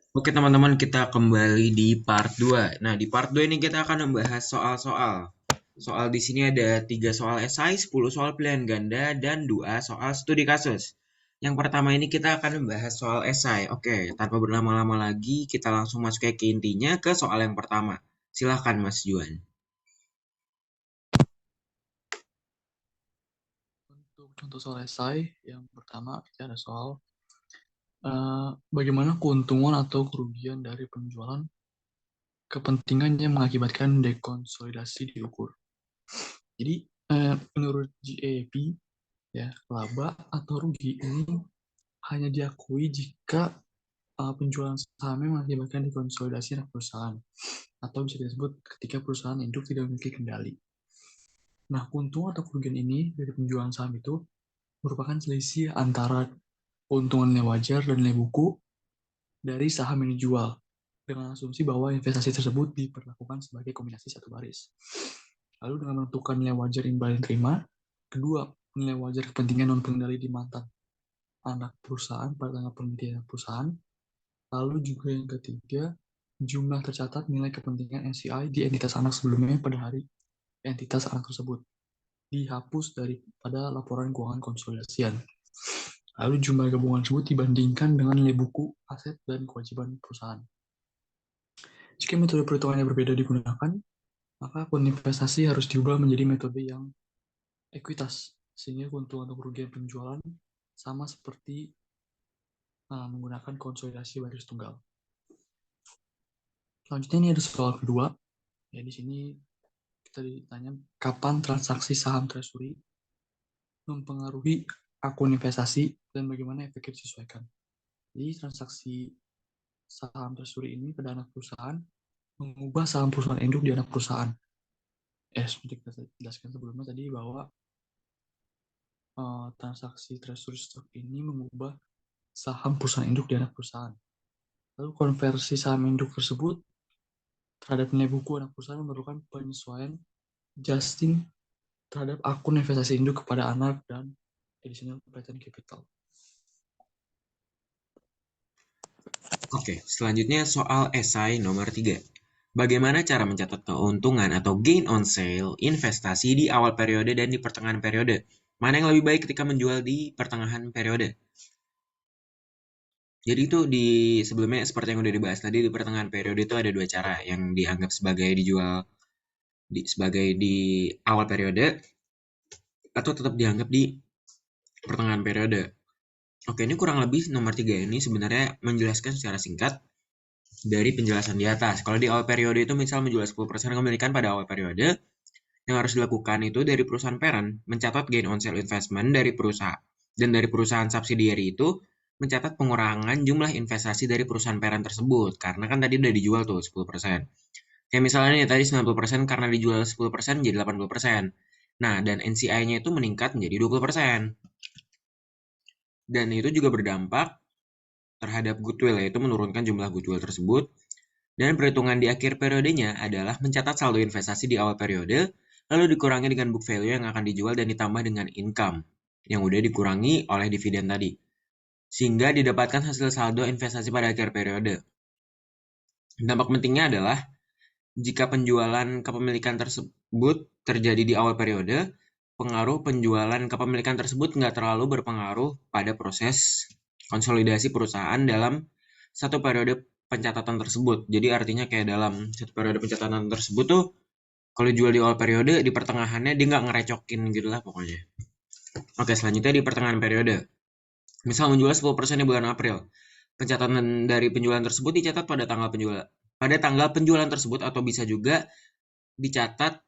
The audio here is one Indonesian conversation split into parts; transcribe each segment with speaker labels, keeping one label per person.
Speaker 1: Oke teman-teman, kita kembali di part 2. Nah, di part 2 ini kita akan membahas soal-soal. Soal di sini ada 3 soal esai, 10 soal pilihan ganda, dan 2 soal studi kasus. Yang pertama ini kita akan membahas soal esai. Oke, tanpa berlama-lama lagi, kita langsung masuk ke intinya ke soal yang pertama. Silahkan Mas Juan.
Speaker 2: Untuk contoh soal esai, yang pertama kita ada soal bagaimana keuntungan atau kerugian dari penjualan kepentingan yang mengakibatkan dekonsolidasi diukur. Jadi menurut GAP ya laba atau rugi ini hanya diakui jika penjualan sahamnya mengakibatkan dekonsolidasi anak perusahaan atau bisa disebut ketika perusahaan induk tidak memiliki kendali. Nah, keuntungan atau kerugian ini dari penjualan saham itu merupakan selisih antara keuntungan nilai wajar dan nilai buku dari saham yang dijual, dengan asumsi bahwa investasi tersebut diperlakukan sebagai kombinasi satu baris. Lalu dengan menentukan nilai wajar imbal yang diterima, kedua, nilai wajar kepentingan non pengendali di mantan anak perusahaan pada tanggal pemilihan perusahaan, lalu juga yang ketiga, jumlah tercatat nilai kepentingan NCI di entitas anak sebelumnya pada hari entitas anak tersebut dihapus daripada laporan keuangan konsolidasian. Lalu jumlah gabungan tersebut dibandingkan dengan nilai buku, aset, dan kewajiban perusahaan. Jika metode perhitungan yang berbeda digunakan, maka akun investasi harus diubah menjadi metode yang ekuitas, sehingga keuntungan atau kerugian penjualan sama seperti menggunakan konsolidasi baris tunggal. Selanjutnya ini ada soal kedua. Ya, di sini kita ditanya kapan transaksi saham treasury mempengaruhi akun investasi dan bagaimana efeknya disesuaikan. Jadi transaksi saham treasury ini pada anak perusahaan mengubah saham perusahaan induk di anak perusahaan. Seperti kita jelaskan sebelumnya tadi bahwa transaksi treasury stock ini mengubah saham perusahaan induk di anak perusahaan. Lalu konversi saham induk tersebut terhadap nilai buku anak perusahaan memerlukan penyesuaian adjusting terhadap akun investasi induk kepada anak dan additional patent capital.
Speaker 1: Oke, selanjutnya soal esai nomor 3. Bagaimana cara mencatat keuntungan atau gain on sale investasi di awal periode dan di pertengahan periode? Mana yang lebih baik ketika menjual di pertengahan periode? Jadi itu di sebelumnya seperti yang udah dibahas tadi di pertengahan periode itu ada dua cara yang dianggap sebagai dijual sebagai di awal periode atau tetap dianggap di pertengahan periode. Oke, ini kurang lebih nomor 3 ini sebenarnya menjelaskan secara singkat dari penjelasan di atas. Kalau di awal periode itu misal menjual 10% kepemilikan pada awal periode, yang harus dilakukan itu dari perusahaan parent mencatat gain on sale investment dari perusahaan dan dari perusahaan subsidiary itu mencatat pengurangan jumlah investasi dari perusahaan parent tersebut karena kan tadi udah dijual tuh 10%. Kayak misalnya nih tadi 90% karena dijual 10% jadi 80%. Nah, dan NCI-nya itu meningkat menjadi 20%. Dan itu juga berdampak terhadap goodwill, yaitu menurunkan jumlah goodwill tersebut. Dan perhitungan di akhir periodenya adalah mencatat saldo investasi di awal periode, lalu dikurangi dengan book value yang akan dijual dan ditambah dengan income yang udah dikurangi oleh dividen tadi. Sehingga didapatkan hasil saldo investasi pada akhir periode. Dampak pentingnya adalah jika penjualan kepemilikan tersebut terjadi di awal periode, pengaruh penjualan kepemilikan tersebut nggak terlalu berpengaruh pada proses konsolidasi perusahaan dalam satu periode pencatatan tersebut. Jadi artinya kayak dalam satu periode pencatatan tersebut tuh, kalau jual di awal periode, di pertengahannya dia nggak ngerecokin gitu lah pokoknya. Oke, selanjutnya di pertengahan periode. Misal menjual 10% di bulan April. Pencatatan dari penjualan tersebut dicatat pada tanggal penjualan tersebut atau bisa juga dicatat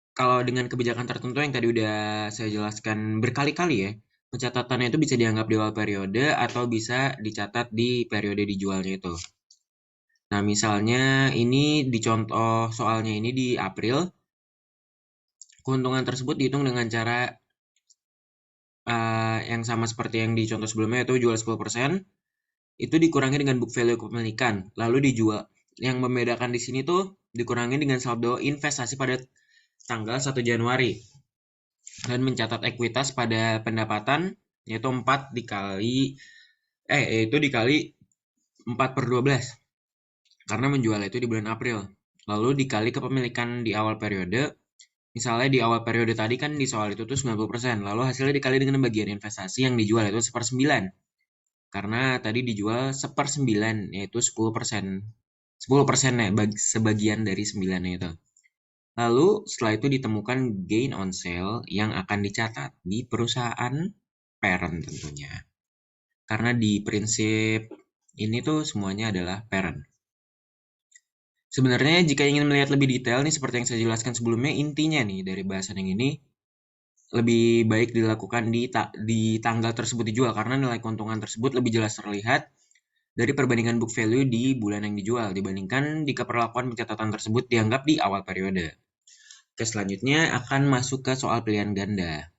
Speaker 1: kalau dengan kebijakan tertentu yang tadi udah saya jelaskan berkali-kali ya. Pencatatannya itu bisa dianggap di awal periode atau bisa dicatat di periode dijualnya itu. Nah, misalnya ini di contoh soalnya ini di April, keuntungan tersebut dihitung dengan cara yang sama seperti yang di contoh sebelumnya, yaitu jual 10%, itu dikurangi dengan book value kepemilikan, lalu dijual. Yang membedakan di sini tuh dikurangi dengan saldo investasi pada tanggal 1 Januari dan mencatat ekuitas pada pendapatan yaitu 4 dikali yaitu dikali 4/12. karena menjual itu di bulan April. Lalu dikali kepemilikan di awal periode, misalnya di awal periode tadi kan di soal itu tuh 90%, lalu hasilnya dikali dengan bagian investasi yang dijual itu 1/9. Karena tadi dijual 1/9, yaitu 10%. 10% ya, sebagian dari 9 itu. Lalu setelah itu ditemukan gain on sale yang akan dicatat di perusahaan parent tentunya. Karena di prinsip ini tuh semuanya adalah parent. Sebenarnya jika ingin melihat lebih detail nih seperti yang saya jelaskan sebelumnya, intinya nih dari bahasan yang ini lebih baik dilakukan di tanggal tersebut dijual karena nilai keuntungan tersebut lebih jelas terlihat dari perbandingan book value di bulan yang dijual dibandingkan jika perlakuan pencatatan tersebut dianggap di awal periode. Oke, selanjutnya akan masuk ke soal pilihan ganda.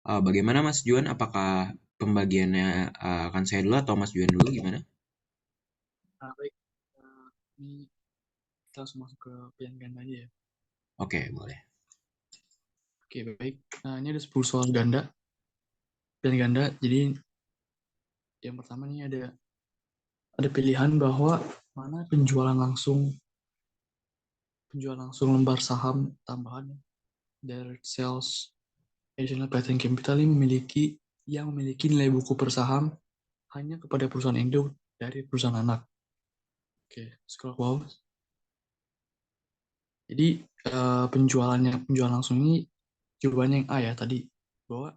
Speaker 1: Bagaimana Mas Juan? Apakah pembagiannya akan saya dulu atau Mas Juan dulu gimana?
Speaker 2: Nah, baik. Ini kita langsung masuk ke pilihan ganda aja ya.
Speaker 1: Oke, boleh.
Speaker 2: Oke, baik. Nah, ini ada 10 soal ganda. Pilihan ganda, jadi yang pertama nih ada pilihan bahwa mana penjualan langsung lembar saham tambahan direct sales additional patent capital yang memiliki nilai buku per saham hanya kepada perusahaan induk dari perusahaan anak. Oke, scroll ke bawah. Jadi penjualan langsung ini jawabannya yang A ya tadi, bahwa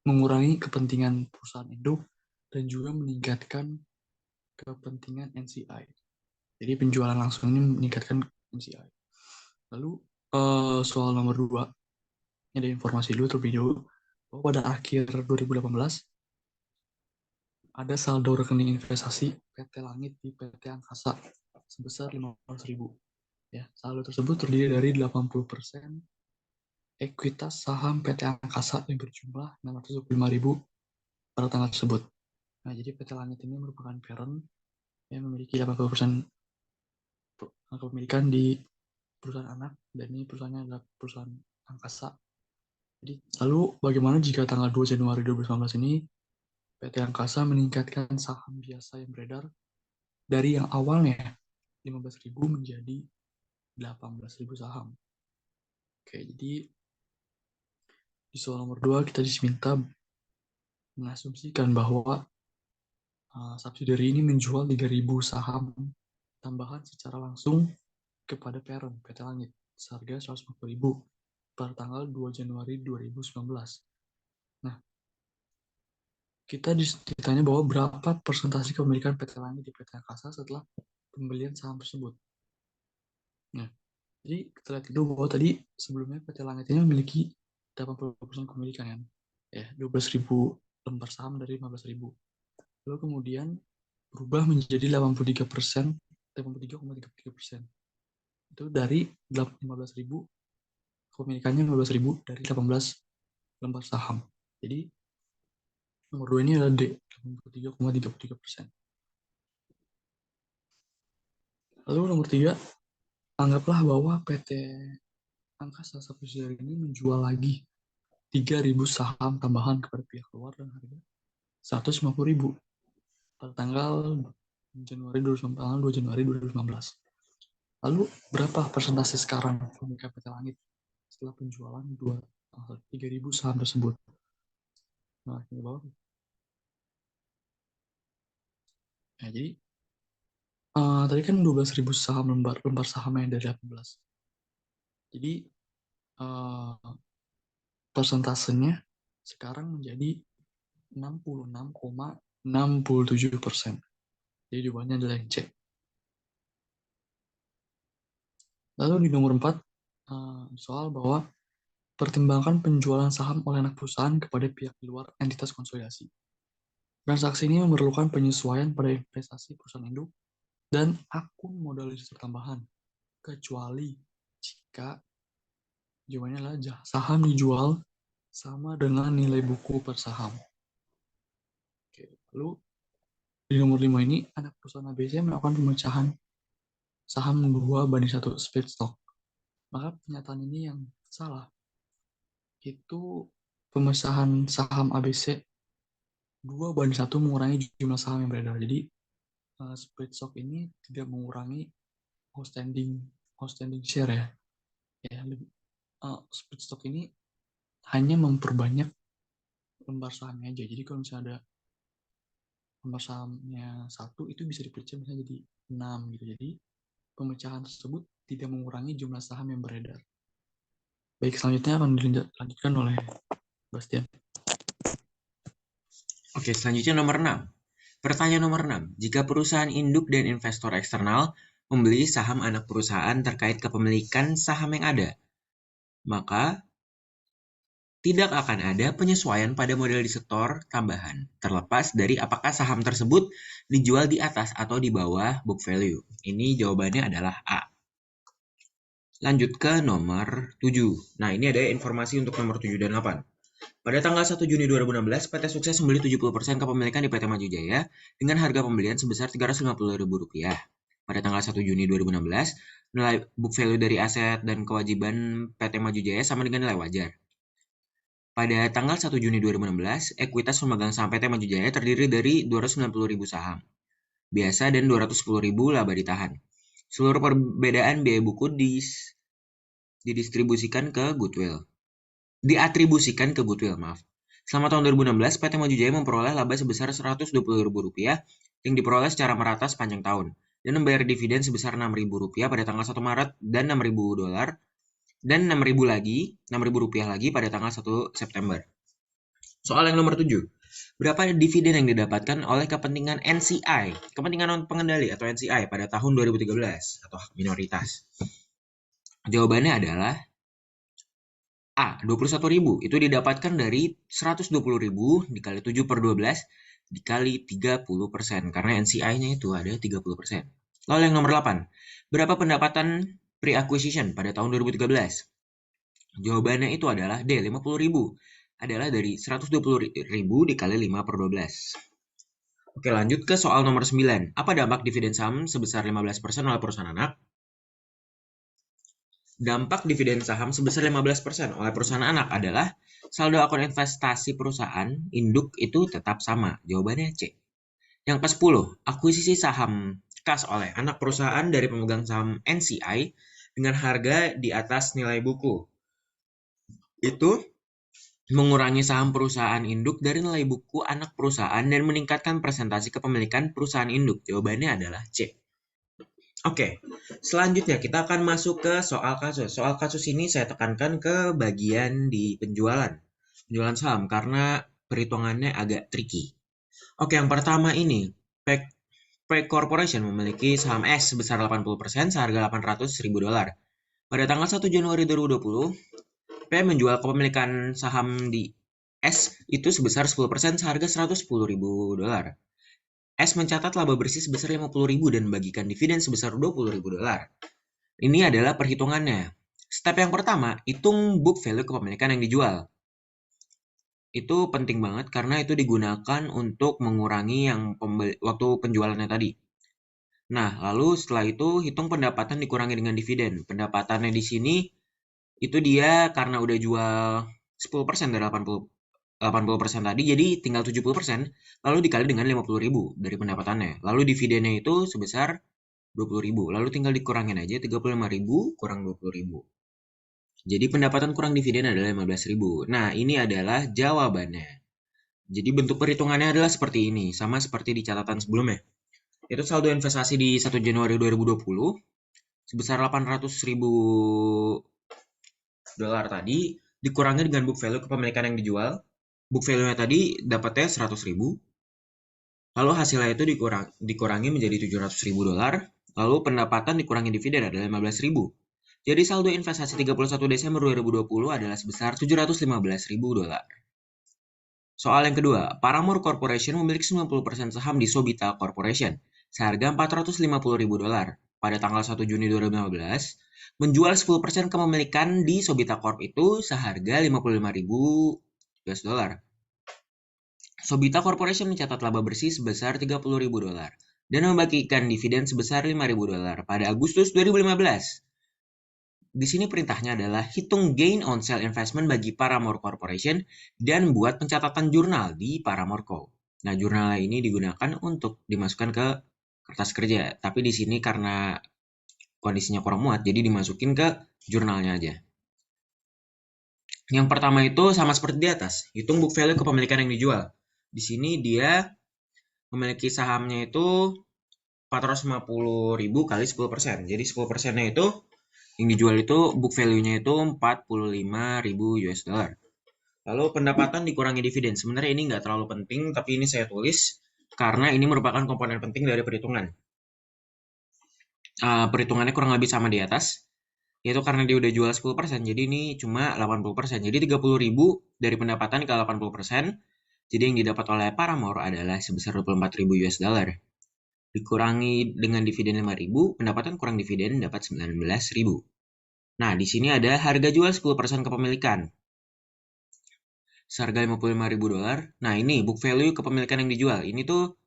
Speaker 2: mengurangi kepentingan perusahaan induk dan juga meningkatkan kepentingan NCI. Jadi penjualan langsung ini meningkatkan NCI. Lalu soal nomor 2, ini ada informasi dulu terlebih dahulu bahwa pada akhir 2018 ada saldo rekening investasi PT Langit di PT Angkasa sebesar 500.000. Ya, saldo tersebut terdiri dari 80% ekuitas saham PT Angkasa yang berjumlah 625.000 pada tanggal tersebut. Nah, jadi PT Langit ini merupakan parent yang memiliki 80% kepemilikan di perusahaan anak, dan ini perusahaannya adalah perusahaan angkasa. Jadi, lalu bagaimana jika tanggal 2 Januari 2019 ini PT Angkasa meningkatkan saham biasa yang beredar dari yang awalnya 15.000 menjadi 18.000 saham. Oke, jadi di soal nomor 2 kita diminta mengasumsikan bahwa subsidiary ini menjual 3.000 saham tambahan secara langsung kepada parent PT Langit seharga 150.000 pada tanggal 2 Januari 2019. Nah, kita ditanya bahwa berapa persentase kepemilikan PT Langit di PT Angkasa setelah pembelian saham tersebut. Nah, jadi kita lihat dulu bahwa tadi sebelumnya PT Langit ini memiliki 80% kepemilikan kan. Ya, 12.000 lembar saham dari 15.000. Lalu kemudian berubah menjadi 83%, 83,33%. Itu dari 15.000, kepemilikannya 15.000 dari 18 lembar saham. Jadi nomor 2 ini adalah D, 83,33%. Lalu nomor 3, anggaplah bahwa PT Angkasa Subsidiary ini menjual lagi 3.000 saham tambahan kepada pihak luar dengan harga 150.000 pada tanggal 2 Januari 2019. Lalu berapa persentase sekarang kepemilikan PT Langit setelah penjualan 3.000 saham tersebut? Nah, ini bawah. Nah, jadi tadi kan 12.000 saham lembar saham yang dari 18. Jadi persentasenya sekarang menjadi 66,67%. Jadi jawabannya adalah yang C. Lalu di nomor 4, soal bahwa pertimbangkan penjualan saham oleh anak perusahaan kepada pihak di luar entitas konsolidasi. Transaksi ini memerlukan penyesuaian pada investasi perusahaan induk dan akun modal investor tambahan, kecuali jika jawabannya adalah saham dijual sama dengan nilai buku per saham. Oke, lalu di nomor 5 ini, anak perusahaan ABC melakukan pemecahan saham 2/1 split stock. Maka pernyataan ini yang salah. Itu pemecahan saham ABC 2/1 mengurangi jumlah saham yang beredar. Jadi split stock ini tidak mengurangi outstanding share ya. Split stock ini hanya memperbanyak lembar sahamnya aja. Jadi kalau misalnya ada lembar sahamnya 1 itu bisa dipecah misalnya jadi 6 gitu. Jadi pemecahan tersebut tidak mengurangi jumlah saham yang beredar. Baik, selanjutnya akan dilanjutkan oleh Bastian.
Speaker 1: Oke, selanjutnya nomor 6. Pertanyaan nomor 6. Jika perusahaan induk dan investor eksternal membeli saham anak perusahaan terkait kepemilikan saham yang ada, maka tidak akan ada penyesuaian pada model disetor tambahan, terlepas dari apakah saham tersebut dijual di atas atau di bawah book value. Ini jawabannya adalah A. Lanjut ke nomor 7. Nah, ini ada informasi untuk nomor 7 dan 8. Pada tanggal 1 Juni 2016, PT Sukses membeli 70% kepemilikan di PT Maju Jaya dengan harga pembelian sebesar Rp350.000. Pada tanggal 1 Juni 2016, nilai book value dari aset dan kewajiban PT Maju Jaya sama dengan nilai wajar. Pada tanggal 1 Juni 2016, ekuitas pemegang saham PT Maju Jaya terdiri dari 290.000 saham biasa dan 210.000 laba ditahan. Seluruh perbedaan biaya buku diatribusikan ke goodwill. Selama tahun 2016, PT Maju Jaya memperoleh laba sebesar Rp120.000 yang diperoleh secara merata sepanjang tahun dan membayar dividen sebesar Rp6.000 pada tanggal 1 Maret dan Rp6.000 dan Rp6.000 lagi pada tanggal 1 September. Soal yang nomor 7. Berapa dividen yang didapatkan oleh kepentingan NCI, kepentingan pengendali atau NCI pada tahun 2013 atau hak minoritas? Jawabannya adalah A. 21.000. Itu didapatkan dari 120.000 dikali 7/12 dikali 30%. Karena NCI-nya itu ada 30%. Lalu yang nomor 8. Berapa pendapatan pre-acquisition pada tahun 2013? Jawabannya itu adalah D. 50.000. Adalah dari 120.000 dikali 5/12. Oke, lanjut ke soal nomor 9. Apa dampak dividen saham sebesar 15% oleh perusahaan anak? Dampak dividen saham sebesar 15% oleh perusahaan anak adalah saldo akun investasi perusahaan induk itu tetap sama. Jawabannya C. Yang ke-10, akuisisi saham kas oleh anak perusahaan dari pemegang saham NCI dengan harga di atas nilai buku. Itu mengurangi saham perusahaan induk dari nilai buku anak perusahaan dan meningkatkan presentasi kepemilikan perusahaan induk. Jawabannya adalah C. Oke, selanjutnya kita akan masuk ke soal kasus. Soal kasus ini saya tekankan ke bagian di penjualan saham karena perhitungannya agak tricky. Oke, yang pertama ini, P Corporation memiliki saham S sebesar 80% seharga $800.000. Pada tanggal 1 Januari 2020, P menjual kepemilikan saham di S itu sebesar 10% seharga $110.000. S mencatat laba bersih sebesar 50.000 dan membagikan dividen sebesar $20.000. Ini adalah perhitungannya. Step yang pertama, hitung book value kepemilikan yang dijual. Itu penting banget karena itu digunakan untuk mengurangi yang waktu penjualannya tadi. Nah, lalu setelah itu hitung pendapatan dikurangi dengan dividen. Pendapatannya di sini itu dia karena udah jual 10% dari 80% tadi, jadi tinggal 70%, lalu dikali dengan 50.000 dari pendapatannya. Lalu dividennya itu sebesar 20.000, lalu tinggal dikurangin aja 35.000 kurang 20.000. Jadi pendapatan kurang dividen adalah 15.000. Nah, ini adalah jawabannya. Jadi bentuk perhitungannya adalah seperti ini, sama seperti di catatan sebelumnya. Itu saldo investasi di 1 Januari 2020 sebesar 800.000 dolar tadi dikurangi dengan book value kepemilikan yang dijual. Book value-nya tadi dapatnya 100.000. Lalu hasilnya itu dikurangi menjadi 700.000 dolar. Lalu pendapatan dikurangi dividen adalah 15.000. Jadi saldo investasi 31 Desember 2020 adalah sebesar 715.000 dolar. Soal yang kedua, Paramore Corporation memiliki 90% saham di Sobita Corporation seharga 450.000 dolar. Pada tanggal 1 Juni 2015, menjual 10% kepemilikan di Sobita Corp itu seharga 55.000 US dollar. Sobita Corporation mencatat laba bersih sebesar 30.000 dolar dan membagikan dividen sebesar 5.000 dolar pada Agustus 2015. Di sini perintahnya adalah hitung gain on sale investment bagi Paramore Corporation dan buat pencatatan jurnal di Paramore Co. Nah, jurnal ini digunakan untuk dimasukkan ke kertas kerja. Tapi di sini karena kondisinya kurang muat, jadi dimasukin ke jurnalnya aja. Yang pertama itu sama seperti di atas, hitung book value kepemilikan yang dijual. Di sini dia memiliki sahamnya itu 450.000 kali 10%. Jadi 10%-nya itu yang dijual itu book value-nya itu 45.000 US dollar. Lalu pendapatan dikurangi dividen. Sebenarnya ini nggak terlalu penting, tapi ini saya tulis karena ini merupakan komponen penting dari perhitungan. Perhitungannya kurang lebih sama di atas, yaitu karena dia udah jual 10%, jadi ini cuma 80%. Jadi 30.000 dari pendapatan ke 80%, jadi yang didapat oleh Paramore adalah sebesar 24.000 US dollar. Dikurangi dengan dividen 5.000, pendapatan kurang dividen dapat 19.000. Nah, di sini ada harga jual 10% kepemilikan. Seharga 55.000 dolar. Nah, ini book value kepemilikan yang dijual. Ini tuh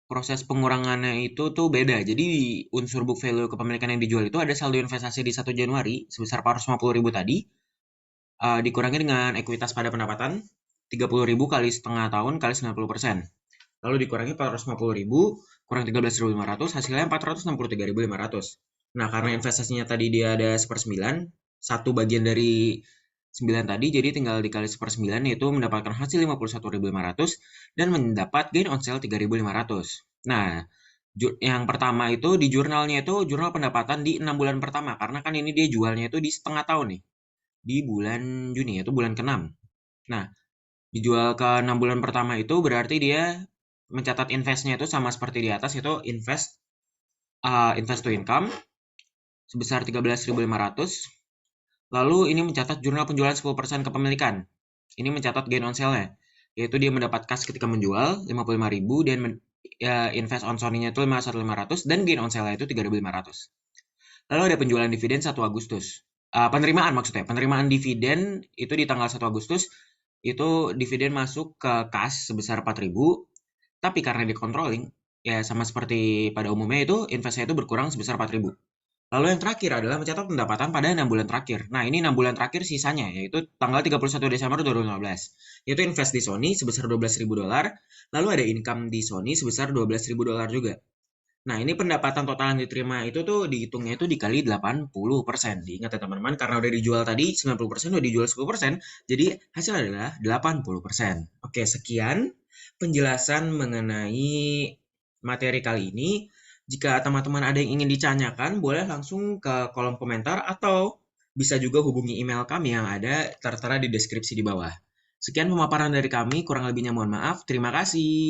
Speaker 1: proses pengurangannya itu tuh beda. Jadi di unsur book value kepemilikan yang dijual itu ada saldo investasi di 1 Januari sebesar 450.000 tadi. Dikurangi dengan ekuitas pada pendapatan 30.000 kali setengah tahun kali 90%. Lalu dikurangi 450.000 kurang 13.500, hasilnya 463.500. Nah, karena investasinya tadi dia ada 1/9, satu bagian dari 9 tadi, jadi tinggal dikali 1/9, yaitu mendapatkan hasil 51.500 dan mendapat gain on sale 3.500. Nah, yang pertama itu di jurnalnya itu jurnal pendapatan di 6 bulan pertama, karena kan ini dia jualnya itu di setengah tahun nih, di bulan Juni, yaitu bulan ke-6. Nah, dijual ke 6 bulan pertama itu berarti dia mencatat investnya itu sama seperti di atas, yaitu invest to income sebesar 13.500. Lalu ini mencatat jurnal penjualan 10% kepemilikan. Ini mencatat gain on sale-nya, yaitu dia mendapat cash ketika menjual 55.000 dan invest on Sony-nya itu 51.500 dan gain on sale-nya itu 3.500. Lalu ada penjualan dividen 1 Agustus. Penerimaan maksudnya, penerimaan dividen itu di tanggal 1 Agustus, itu dividen masuk ke kas sebesar 4.000, tapi karena di controlling, ya sama seperti pada umumnya itu, investnya itu berkurang sebesar 4.000. Lalu yang terakhir adalah mencatat pendapatan pada 6 bulan terakhir. Nah, ini 6 bulan terakhir sisanya, yaitu tanggal 31 Desember 2015. Yaitu invest di Sony sebesar 12.000 dolar, lalu ada income di Sony sebesar 12.000 dolar juga. Nah, ini pendapatan total yang diterima itu tuh dihitungnya itu dikali 80%. Diingat ya teman-teman, karena udah dijual tadi 90%, udah dijual 10%, jadi hasil adalah 80%. Oke, sekian penjelasan mengenai materi kali ini. Jika teman-teman ada yang ingin ditanyakan, boleh langsung ke kolom komentar atau bisa juga hubungi email kami yang ada tertera di deskripsi di bawah. Sekian pemaparan dari kami, kurang lebihnya mohon maaf. Terima kasih.